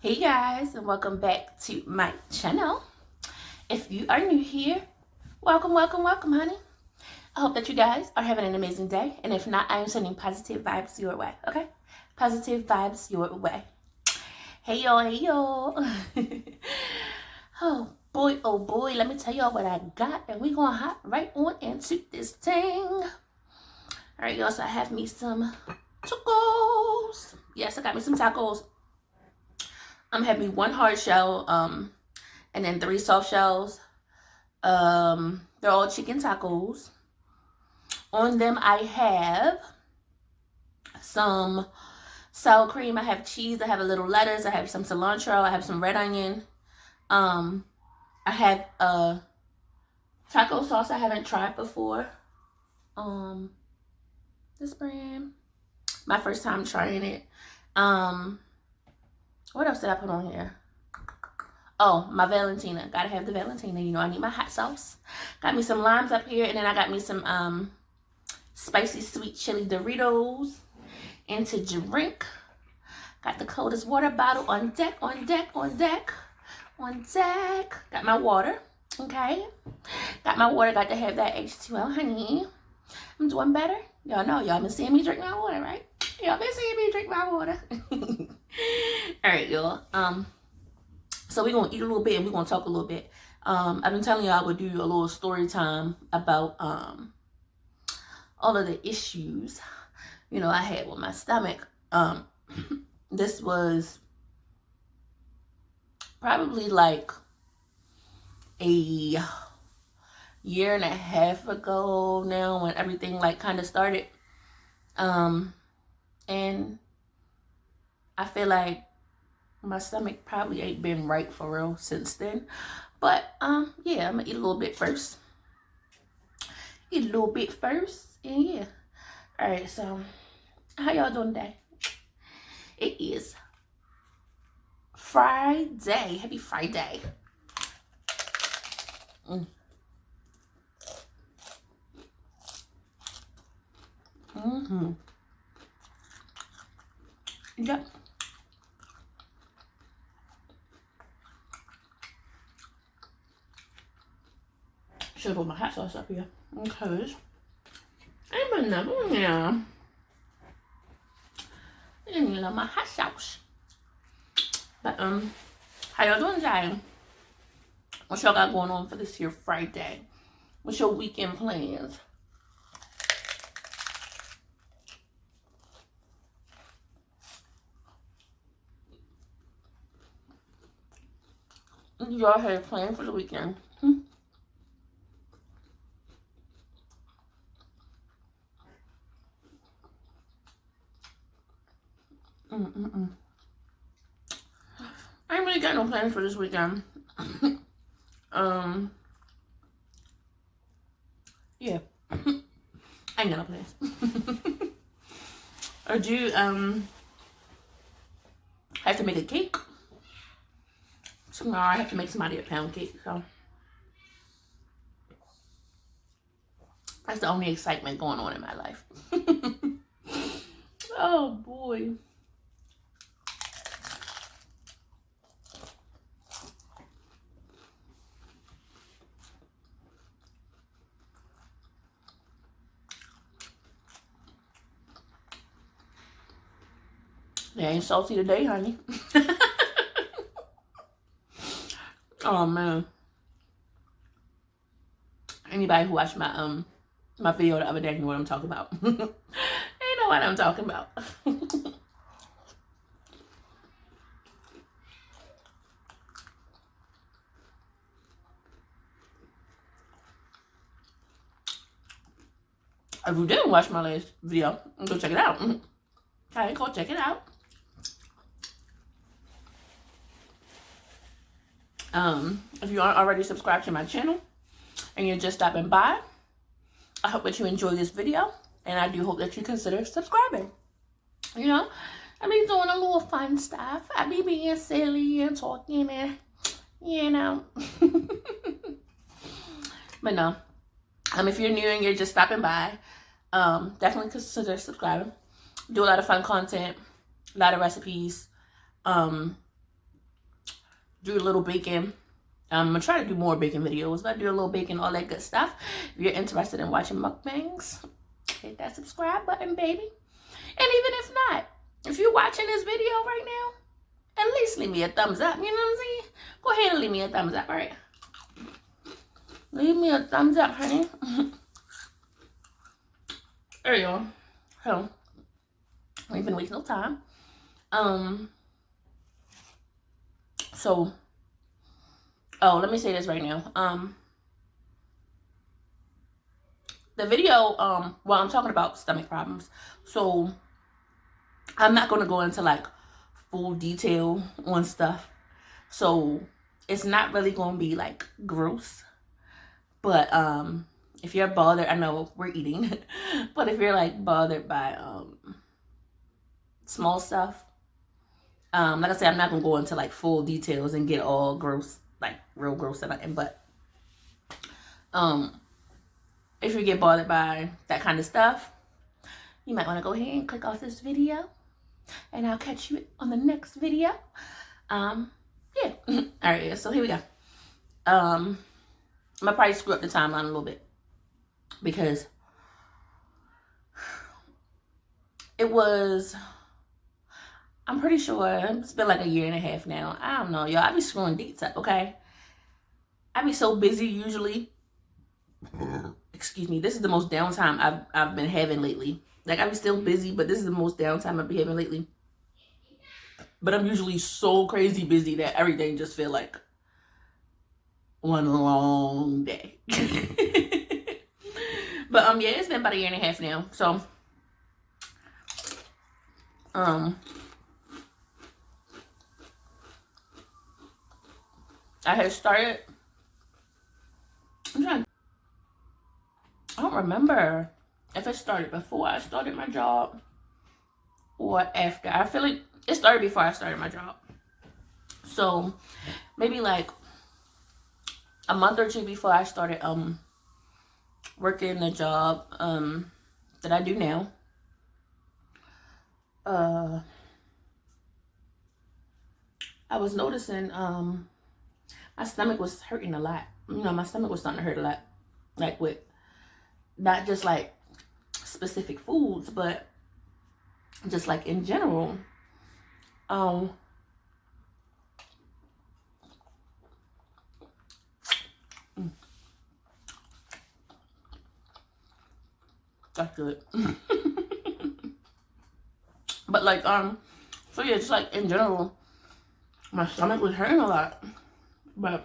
Hey guys, and welcome back to my channel. If you are new here, welcome, honey. I hope that you guys are having an amazing day, and if not, I am sending positive vibes your way, okay? Positive vibes your way. Hey y'all. Oh boy, let me tell y'all what I got, and we're gonna hop right on into this thing. All right, y'all, so I have me some tacos. Yes, I got me some tacos. I'm having one hard shell, and then 3 soft shells. They're all chicken tacos. On them, I have some sour cream. I have cheese. I have a little lettuce. I have some cilantro. I have some red onion. I have taco sauce I haven't tried before. This brand, my first time trying it. What else did I put on here? Oh, my Valentina. Gotta have the Valentina. You know, I need my hot sauce. Got me some limes up here. And then I got me some spicy sweet chili Doritos. And to drink, got the coldest water bottle on deck, on deck. Got my water. Okay. Got my water. Got to have that H2O, honey. I'm doing better. Y'all know. Y'all been seeing me drink my water, right? Y'all been seeing me drink my water. All right, y'all. So we're going to eat a little bit and we're going to talk a little bit. I've been telling y'all I would do a little story time about all of the issues, you know, I had with my stomach. This was probably like a year and a half ago now when everything like kind of started. And I feel like my stomach probably ain't been right for real since then. But yeah, I'm gonna eat a little bit first. And yeah. Alright, so how y'all doing today? It is Friday. Happy Friday. Yep. Should have put my hot sauce up here because I have another one here. And you love my hot sauce. But how y'all doing today? What y'all got going on for this here Friday? What's your weekend plans? Y'all have plans for the weekend? I ain't really got no plans for this weekend. Yeah. I ain't got no plans. I do have to make a cake. Tomorrow I have to make somebody a pound cake, so that's the only excitement going on in my life. Oh boy. They ain't salty today, honey. Oh man. Anybody who watched my my video the other day know what I'm talking about. They know what I'm talking about. If you didn't watch my last video, go check it out. Okay, go check it out. If you aren't already subscribed to my channel and you're just stopping by, I hope that you enjoy this video, and I do hope that you consider subscribing. You know, I be doing a little fun stuff. I be being silly and talking and, you know. But no, if you're new and you're just stopping by, definitely consider subscribing. Do a lot of fun content, a lot of recipes, do a little baking. I'm gonna try to do more baking videos, but I do a little baking, all that good stuff. If you're interested in watching mukbangs, hit that subscribe button, baby. And even if not, if you're watching this video right now, at least leave me a thumbs up. You know what I'm saying? Go ahead and leave me a thumbs up, all right? Leave me a thumbs up, honey. There you go. So, I ain't finna waste no time. So, oh, let me say this right now. The video, well, I'm talking about stomach problems. So, I'm not gonna go into like full detail on stuff. So, it's not really gonna be like gross. But, if you're bothered, I know we're eating, but if you're like bothered by, small stuff, like I said, I'm not gonna go into like full details and get all gross, like real gross and nothing, but if you get bothered by that kind of stuff, you might want to go ahead and click off this video, and I'll catch you on the next video. Yeah. All right, yeah, so here we go. I'm gonna probably screw up the timeline a little bit because it was, I'm pretty sure it's been like a year and a half now. I don't know, y'all. I be screwing dates up, okay? I be so busy usually. Excuse me. This is the most downtime I've been having lately. Like, I be still busy, but this is the most downtime I've been having lately. But I'm usually so crazy busy that everything just feel like one long day. But yeah, it's been about a year and a half now. So I had started, I don't remember if it started before I started my job or after. I feel like it started before I started my job. So maybe like a month or two before I started working the job that I do now. I was noticing my stomach was hurting a lot. You know, my stomach was starting to hurt a lot. Like with not just like specific foods, but just like in general. That's good. But like so yeah, just like in general, my stomach was hurting a lot. But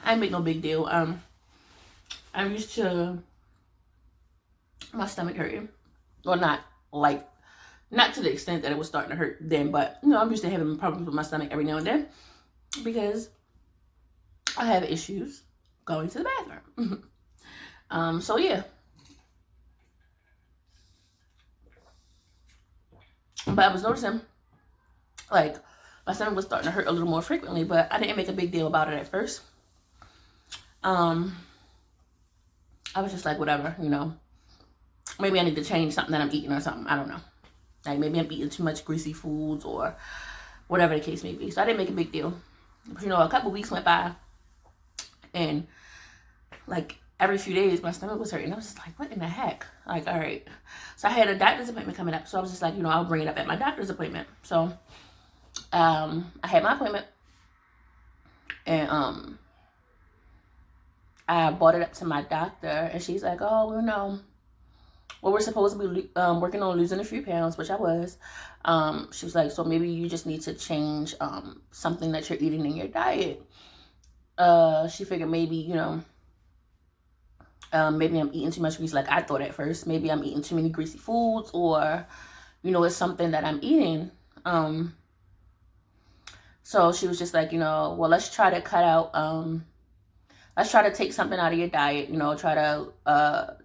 I didn't make no big deal. I'm used to my stomach hurting. Well, not to the extent that it was starting to hurt then, but you know, I'm used to having problems with my stomach every now and then because I have issues going to the bathroom. So yeah. But I was noticing like my stomach was starting to hurt a little more frequently, but I didn't make a big deal about it at first. I was just like, whatever, you know. Maybe I need to change something that I'm eating or something. I don't know. Like maybe I'm eating too much greasy foods or whatever the case may be. So I didn't make a big deal. But, you know, a couple weeks went by and like every few days my stomach was hurting. I was just like, what in the heck? Like, all right. So I had a doctor's appointment coming up. So I was just like, you know, I'll bring it up at my doctor's appointment. So I had my appointment and I brought it up to my doctor and she's like, oh, well, no. Well, we're supposed to be working on losing a few pounds, which I was. She was like, so maybe you just need to change something that you're eating in your diet. She figured maybe, you know, maybe I'm eating too much grease like I thought at first. Maybe I'm eating too many greasy foods or, you know, it's something that I'm eating. So she was just like, you know, well, let's try to cut out, let's try to take something out of your diet, you know, try to,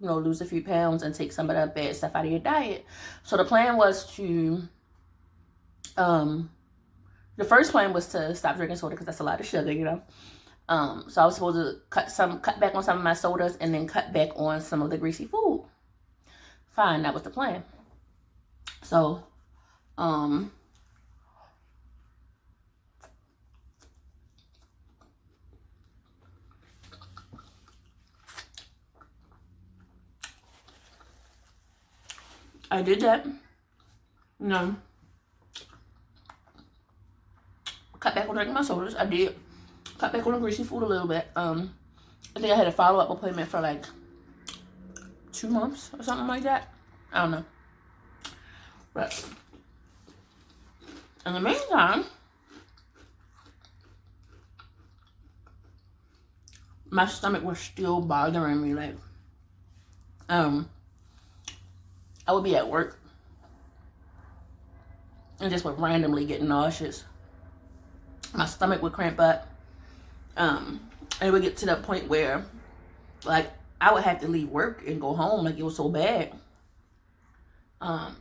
you know, lose a few pounds and take some of the bad stuff out of your diet. So the plan was to, the first plan was to stop drinking soda because that's a lot of sugar, you know. So I was supposed to cut back on some of my sodas and then cut back on some of the greasy food. Fine, that was the plan. So, I did that. You know, cut back on drinking my sodas. I did cut back on the greasy food a little bit. I think I had a follow-up appointment for like 2 months or something like that. I don't know. But in the meantime, my stomach was still bothering me. Like, I would be at work and just would randomly get nauseous. My stomach would cramp up. And it would get to the point where, like, I would have to leave work and go home. Like, it was so bad. And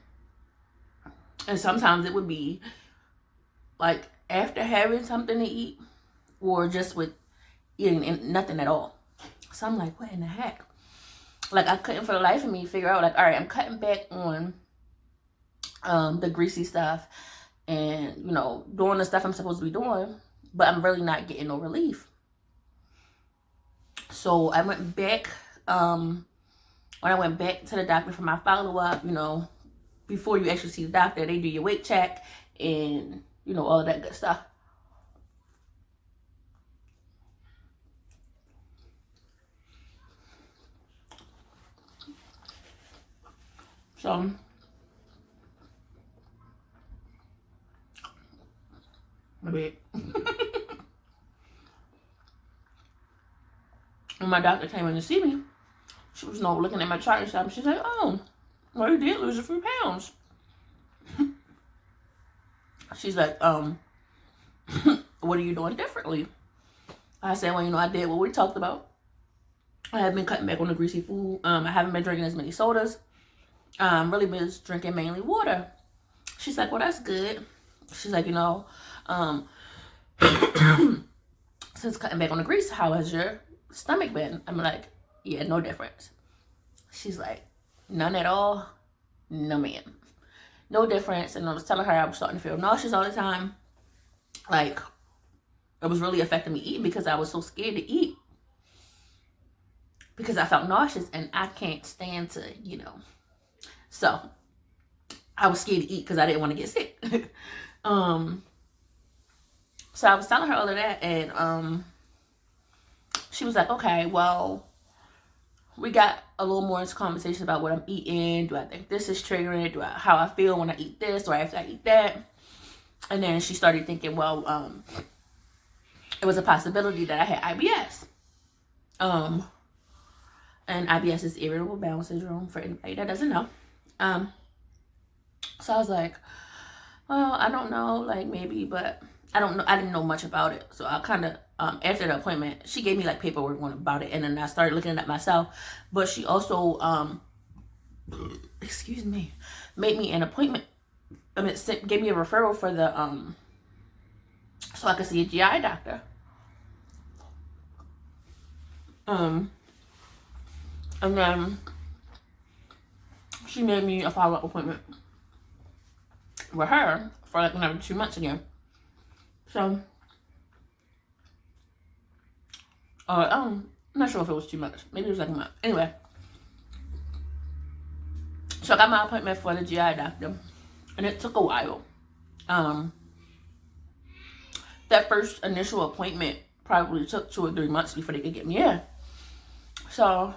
sometimes it would be, like, after having something to eat or just with eating nothing at all. So I'm like, what in the heck? Like, I couldn't for the life of me figure out, like, all right, I'm cutting back on the greasy stuff and, you know, doing the stuff I'm supposed to be doing, but I'm really not getting no relief. So I went back, when I went back to the doctor for my follow-up, you know, before you actually see the doctor, they do your weight check and, you know, all of that good stuff. So, maybe. When my doctor came in to see me, she was looking at my chart and stuff. She's like, oh, well, you did lose a few pounds. She's like, what are you doing differently? I said, well, you know, I did what we talked about. I have been cutting back on the greasy food. I haven't been drinking as many sodas. Really been drinking mainly water. She's like, well, that's good. She's like, you know, since cutting back on the grease, how has your stomach been? I'm like, yeah, no difference. She's like, none at all? No, ma'am. No difference. And I was telling her I was starting to feel nauseous all the time. Like, it was really affecting me eating because I was so scared to eat. Because I felt nauseous and I can't stand to, you know. So, I was scared to eat because I didn't want to get sick. So I was telling her all of that, and she was like, okay, well, we got a little more into conversation about what I'm eating. Do I think this is triggering? How I feel when I eat this or after I eat that? And then she started thinking, well, it was a possibility that I had IBS. And IBS is irritable bowel syndrome, for anybody that doesn't know. So I was like, well, I don't know, like, maybe, but I don't know. I didn't know much about it. So I kind of, after the appointment, she gave me like paperwork about it, and then I started looking at it myself. But she also, excuse me, made me an appointment. I mean, gave me a referral for the, so I could see a GI doctor. And then she made me a follow-up appointment with her for like another 2 months again. So, I'm not sure if it was 2 months. Maybe it was like a month. Anyway, so I got my appointment for the GI doctor, and it took a while. That first initial appointment probably took 2 or 3 months before they could get me in. So,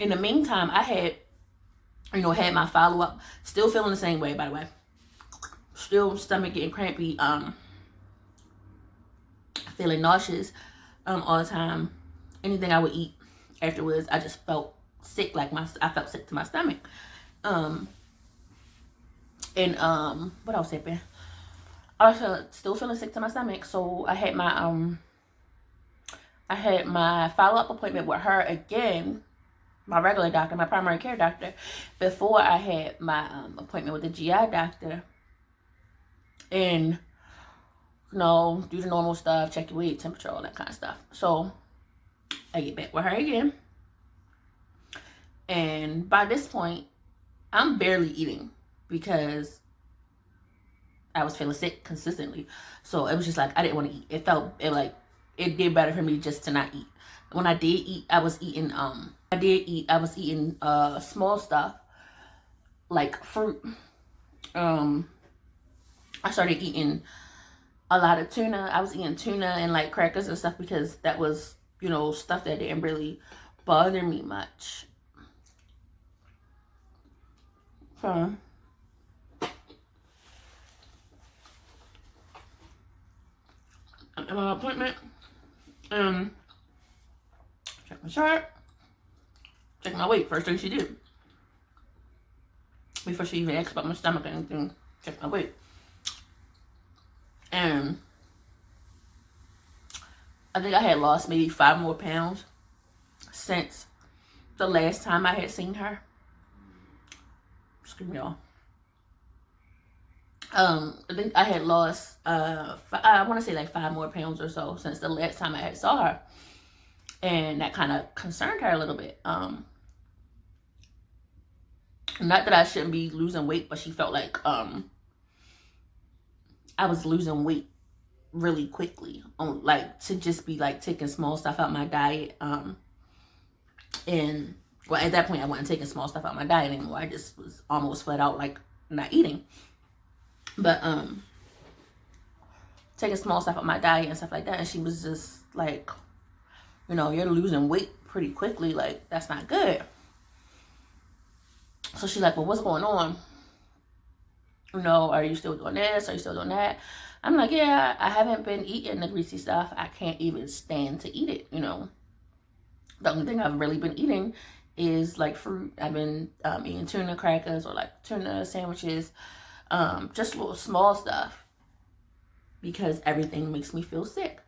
in the meantime, I had, you know, had my follow-up. Still feeling the same way, by the way. Still stomach getting crampy. Feeling nauseous all the time. Anything I would eat afterwards, I just felt sick. Like I felt sick to my stomach. And what else happened? I was still feeling sick to my stomach. So I had my follow-up appointment with her again, my regular doctor, my primary care doctor, before I had my appointment with the GI doctor. And, you know, do the normal stuff, check your weight, temperature, all that kind of stuff. So I get back with her again. And by this point, I'm barely eating because I was feeling sick consistently. So it was just like, I didn't want to eat. It did better for me just to not eat. When I did eat, I was eating small stuff. like fruit. I started eating a lot of tuna. I was eating tuna and like crackers and stuff because that was, you know, stuff that didn't really bother me much. So at my appointment, check my chart, check my weight. First thing she did, before she even asked about my stomach or anything, check my weight. And I think I had lost maybe 5 more pounds since the last time I had seen her. Excuse me, y'all. I think I had lost, I want to say like 5 more pounds or so since the last time I had saw her. And that kind of concerned her a little bit. Not that I shouldn't be losing weight, but she felt like I was losing weight really quickly. Like to just be like taking small stuff out my diet. And well, at that point I wasn't taking small stuff out my diet anymore. I just was almost flat out like not eating. But taking small stuff out my diet and stuff like that. And she was just like, you know, you're losing weight pretty quickly. Like, that's not good. So she's like, well, what's going on? You know, are you still doing this? Are you still doing that? I'm like, yeah, I haven't been eating the greasy stuff. I can't even stand to eat it, you know. The only thing I've really been eating is like fruit. I've been eating tuna crackers or like tuna sandwiches. Just little small stuff. Because everything makes me feel sick.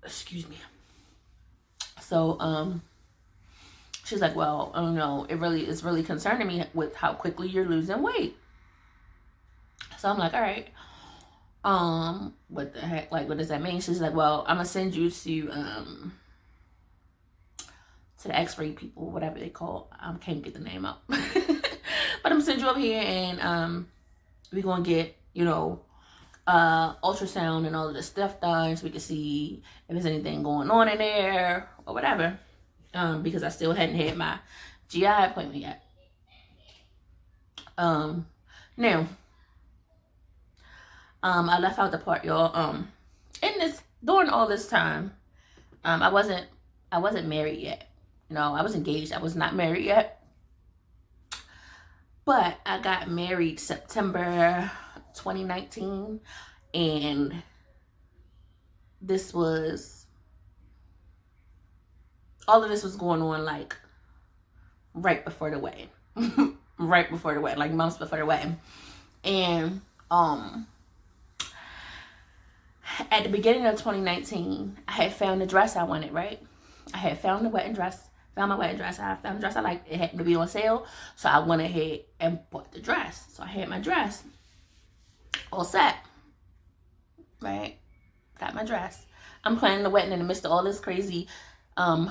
Excuse me. So, she's like, well, you know, it's really concerning me with how quickly you're losing weight. So I'm like, all right. What the heck? Like, what does that mean? She's like, well, I'm gonna send you to the X-ray people, whatever they call. I can't get the name out. But I'm gonna send you over here and we're gonna get, you know, ultrasound and all of this stuff done so we can see if there's anything going on in there or whatever. Because I still hadn't had my GI appointment yet. Now, I left out the part, y'all. During all this time, I wasn't married yet. No, I was engaged. I was not married yet. But I got married September 2019, and all of this was going on like right before the wedding. Right before the wedding, like months before the wedding. And at the beginning of 2019, I had found the dress I wanted, right? I had found my wedding dress. I found a dress I liked. It happened to be on sale. So I went ahead and bought the dress. So I had my dress all set. Right? Got my dress. I'm planning the wedding in the midst of all this crazy in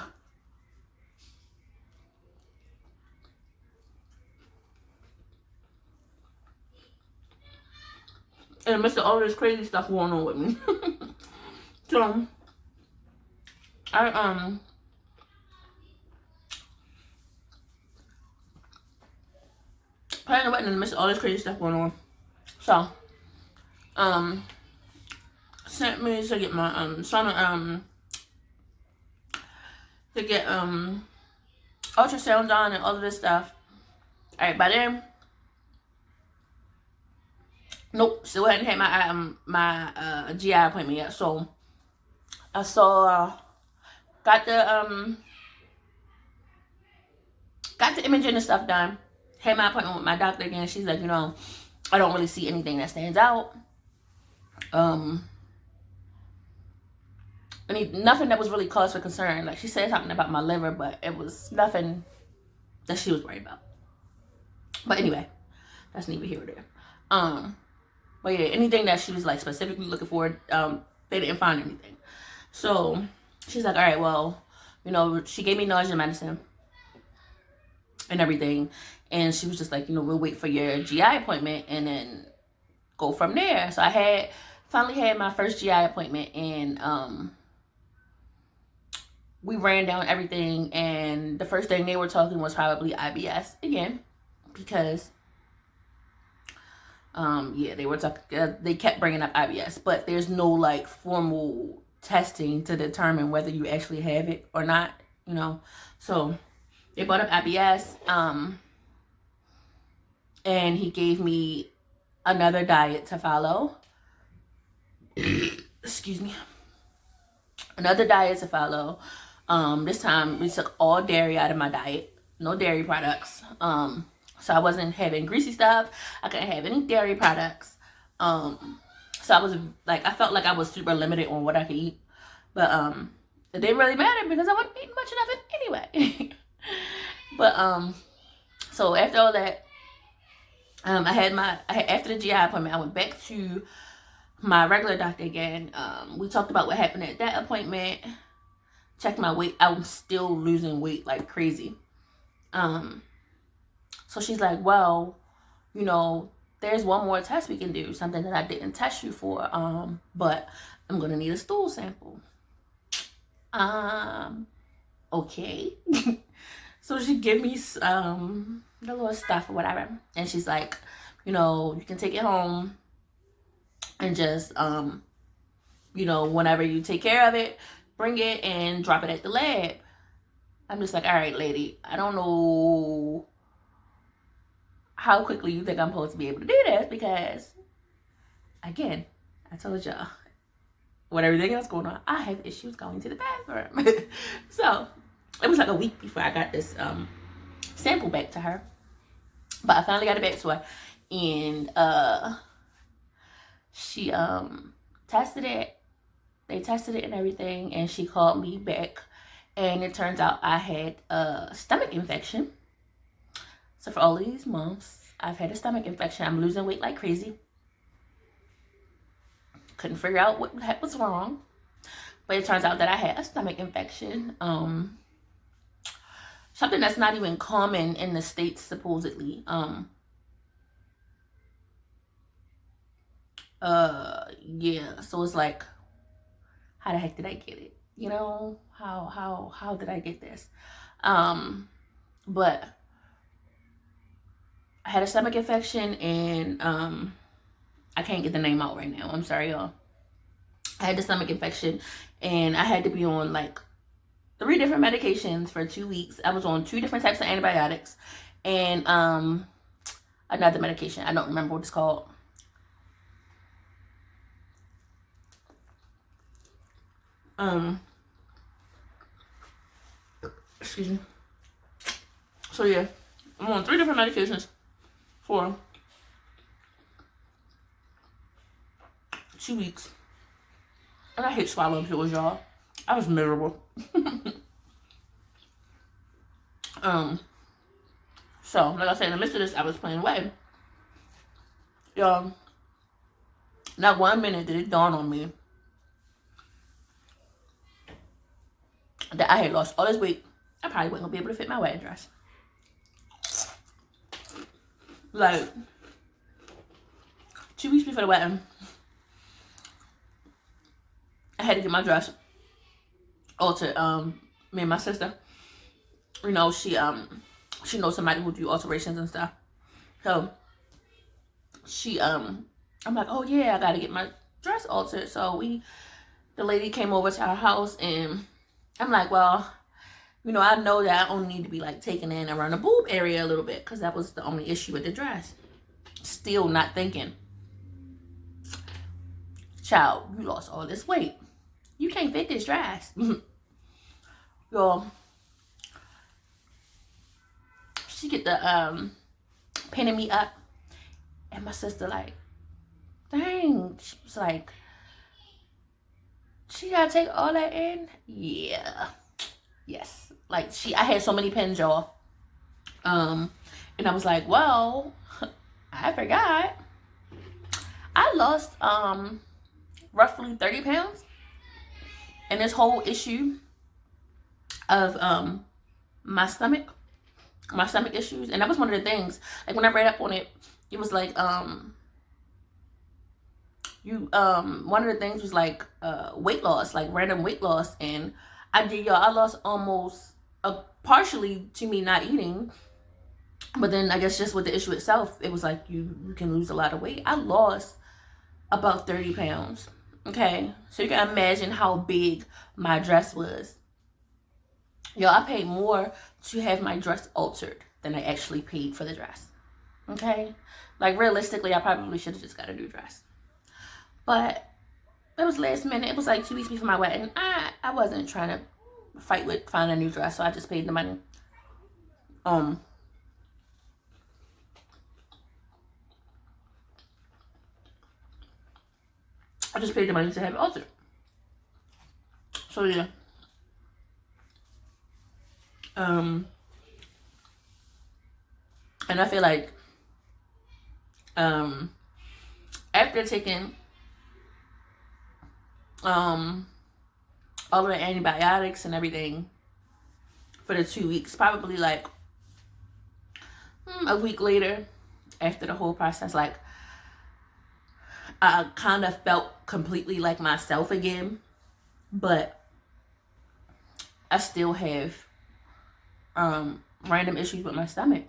the midst of all this crazy stuff going on with me. So I planning the wedding in the midst of all this crazy stuff going on. So sent me to get my son to get ultrasound done and all of this stuff. All right, by then, nope, still hadn't had my GI appointment yet. So I saw got the imaging and stuff done. Had my appointment with my doctor again. She's like, you know, I don't really see anything that stands out. I mean, nothing that was really cause for concern. Like, she said something about my liver, but it was nothing that she was worried about. But anyway, that's neither here or there. But yeah, anything that she was like specifically looking for, they didn't find anything. So she's like, all right, well, you know, she gave me nausea medicine and everything. And she was just like, you know, we'll wait for your GI appointment and then go from there. So I finally had my first GI appointment, and we ran down everything, and the first thing they were talking was probably IBS again. because yeah, they kept bringing up IBS, but there's no like formal testing to determine whether you actually have it or not, you know. So they brought up IBS, and he gave me another diet to follow. Excuse me. Another diet to follow. This time we took all dairy out of my diet. No dairy products. So I wasn't having greasy stuff. I couldn't have any dairy products. So I was like, I felt like I was super limited on what I could eat. But it didn't really matter because I wasn't eating much of it anyway. But so after all that, after the GI appointment, I went back to my regular doctor again. We talked about what happened at that appointment. Checked my weight. I was still losing weight like crazy. So she's like, well, you know, there's one more test we can do, something that I didn't test you for, but I'm gonna need a stool sample. Okay. So she gave me the little stuff or whatever, and she's like, you know, you can take it home and just you know, whenever you take care of it, bring it and drop it at the lab. I'm just like, all right, lady, I don't know how quickly you think I'm supposed to be able to do this, because again, I told y'all, with everything else going on, I have issues going to the bathroom. So it was like a week before I got this sample back to her, but I finally got it back to her, and she tested it. They tested it and everything, and she called me back, and it turns out I had a stomach infection. So for all of these months, I've had a stomach infection. I'm losing weight like crazy. Couldn't figure out what the heck was wrong. But it turns out that I had a stomach infection. Something that's not even common in the States, supposedly. Yeah, so it's like, how the heck did I get it? You know, how did I get this? But I had a stomach infection, and I can't get the name out right now. I'm sorry, y'all. I had the stomach infection, and I had to be on like 3 different medications for 2 weeks. I was on 2 different types of antibiotics, and another medication. I don't remember what it's called. Excuse me. So yeah, I'm on 3 different medications for 2 weeks. And I hate swallowing pills, y'all. I was miserable. So like I said, in the midst of this, I was playing away. Y'all, not 1 minute did it dawn on me that I had lost all this weight. I probably wasn't gonna be able to fit my wedding dress. Like 2 weeks before the wedding, I had to get my dress altered. Me and my sister, you know, she knows somebody who do alterations and stuff. So she I'm like, oh yeah, I gotta get my dress altered. So the lady came over to our house, and I'm like, well, you know, I know that I only need to be like taken in around the boob area a little bit, because that was the only issue with the dress. Still not thinking, child, you lost all this weight. You can't fit this dress. Y'all, she get the pinning me up, and my sister like, dang, she was like, she gotta take all that in? Yeah. Yes. Like, I had so many pins, y'all. And I was like, well, I forgot. I lost roughly 30 pounds. And this whole issue of my stomach issues. And that was one of the things, like when I read up on it, it was like one of the things was like weight loss, like random weight loss. And I lost almost partially to me not eating, But then I guess just with the issue itself, it was like you can lose a lot of weight. I lost about 30 pounds. Okay, so you can imagine how big my dress was. Yo, I paid more to have my dress altered than I actually paid for the dress. Okay, like realistically, I probably should have just got a new dress. But it was last minute. It was like 2 weeks before my wedding. I wasn't trying to fight with finding a new dress, so I just paid the money. I just paid the money to have it altered. So yeah. And I feel like after taking all of the antibiotics and everything for the 2 weeks, probably like a week later, after the whole process, like I kind of felt completely like myself again, but I still have random issues with my stomach.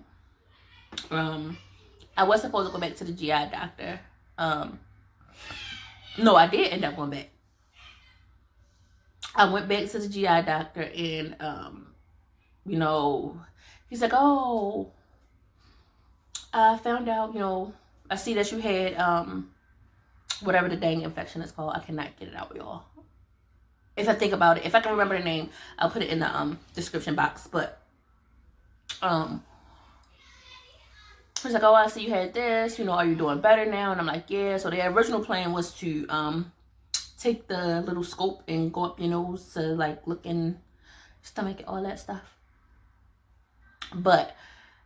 I was supposed to go back to the GI doctor. No, I did end up going back. I went back to the GI doctor, and you know, he's like, oh, I found out, you know, I see that you had whatever the dang infection is called. I cannot get it out, y'all. If I think about it, if I can remember the name, I'll put it in the description box. But he's like, oh, I see you had this, you know, are you doing better now? And I'm like, yeah. So the original plan was to take the little scope and go up your nose to like look in stomach and all that stuff. But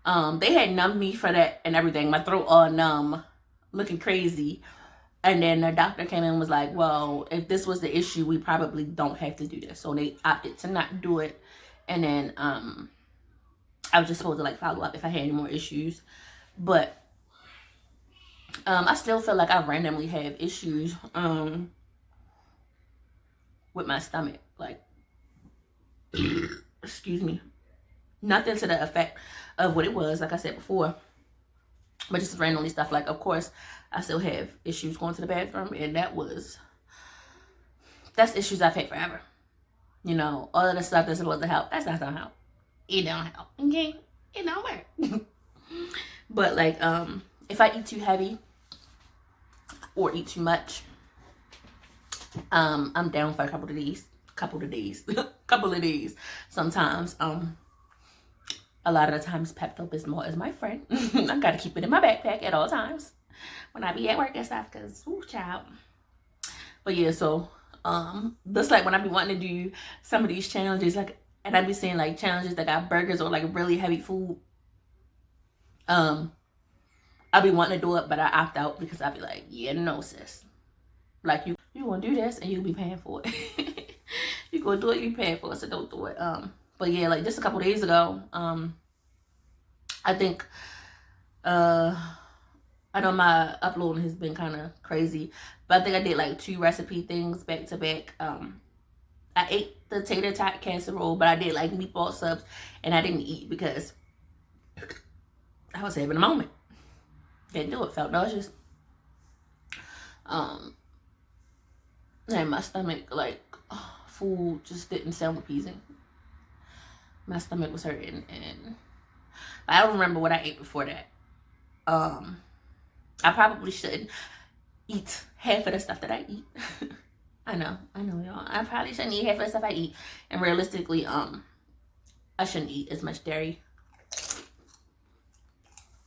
they had numbed me for that and everything. My throat all numb, looking crazy. And then the doctor came in and was like, well, if this was the issue, we probably don't have to do this. So they opted to not do it. And then I was just supposed to like follow up if I had any more issues. But I still feel like I randomly have issues with my stomach. Like, excuse me. Nothing to the effect of what it was, like I said before. But just randomly stuff. Like, of course, I still have issues going to the bathroom. And that's issues I've had forever. You know, all of the stuff that's supposed to help, that's not gonna help. It don't help. Okay? It don't work. But like, if I eat too heavy or eat too much, I'm down for a couple of days. Sometimes, a lot of the times Pepto-Bismol is my friend. I gotta keep it in my backpack at all times when I be at work and stuff, cause ooh, child. But yeah, so just like when I be wanting to do some of these challenges, like, and I be seeing like challenges that got burgers or like really heavy food, I be wanting to do it, but I opt out because I be like, yeah, no, sis. Like, you gonna do this and you be paying for it. You gonna do it, you paying for it, so don't do it. But yeah, like just a couple days ago, I think, I know my uploading has been kind of crazy, but I think I did like 2 recipe things back to back. I ate the tater tot casserole, but I did like meatball subs, and I didn't eat because I was having a moment. Didn't do it, felt nauseous. And my stomach, like, food just didn't sound appeasing. My stomach was hurting, and I don't remember what I ate before that. I probably shouldn't eat half of the stuff that I eat. I know, y'all. I probably shouldn't eat half of the stuff I eat, and realistically, I shouldn't eat as much dairy.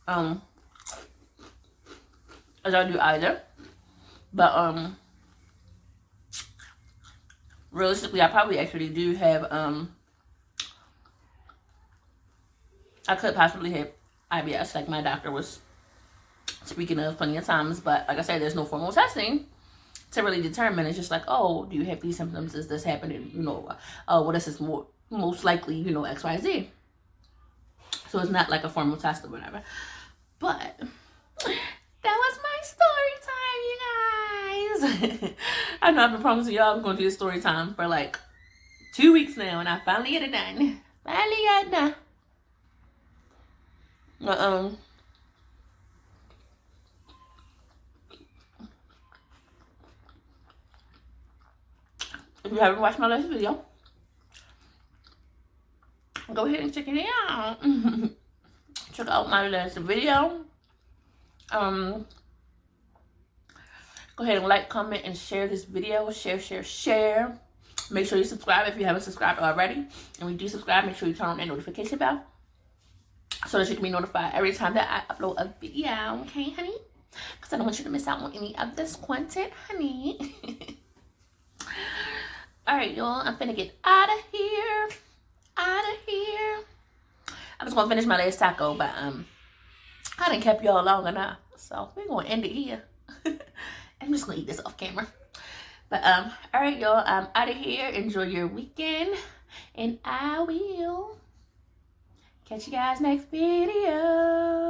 As I do either, but realistically, I probably actually do have I could possibly have IBS, like my doctor was speaking of plenty of times. But like I said, there's no formal testing to really determine. It's just like, oh, do you have these symptoms? Is this happening? You know, well, this is most likely, you know, XYZ. So it's not like a formal test or whatever. But that was my story time, you guys. I know I've been promising y'all I'm going to do this story time for like 2 weeks now, and I finally get it done. Finally got it done. But, if you haven't watched my last video, go ahead and check it out. Check out my last video. Go ahead and like, comment, and share this video. Share. Make sure you subscribe if you haven't subscribed already. And when you do subscribe, make sure you turn on that notification bell so that you can be notified every time that I upload a video. Okay, honey? Because I don't want you to miss out on any of this content, honey. Alright, y'all. I'm finna get out of here. I was gonna finish my last taco, but I done kept y'all long enough. So we're gonna end it here. I'm just gonna eat this off camera. But alright, y'all, I'm out of here. Enjoy your weekend. And I will catch you guys next video.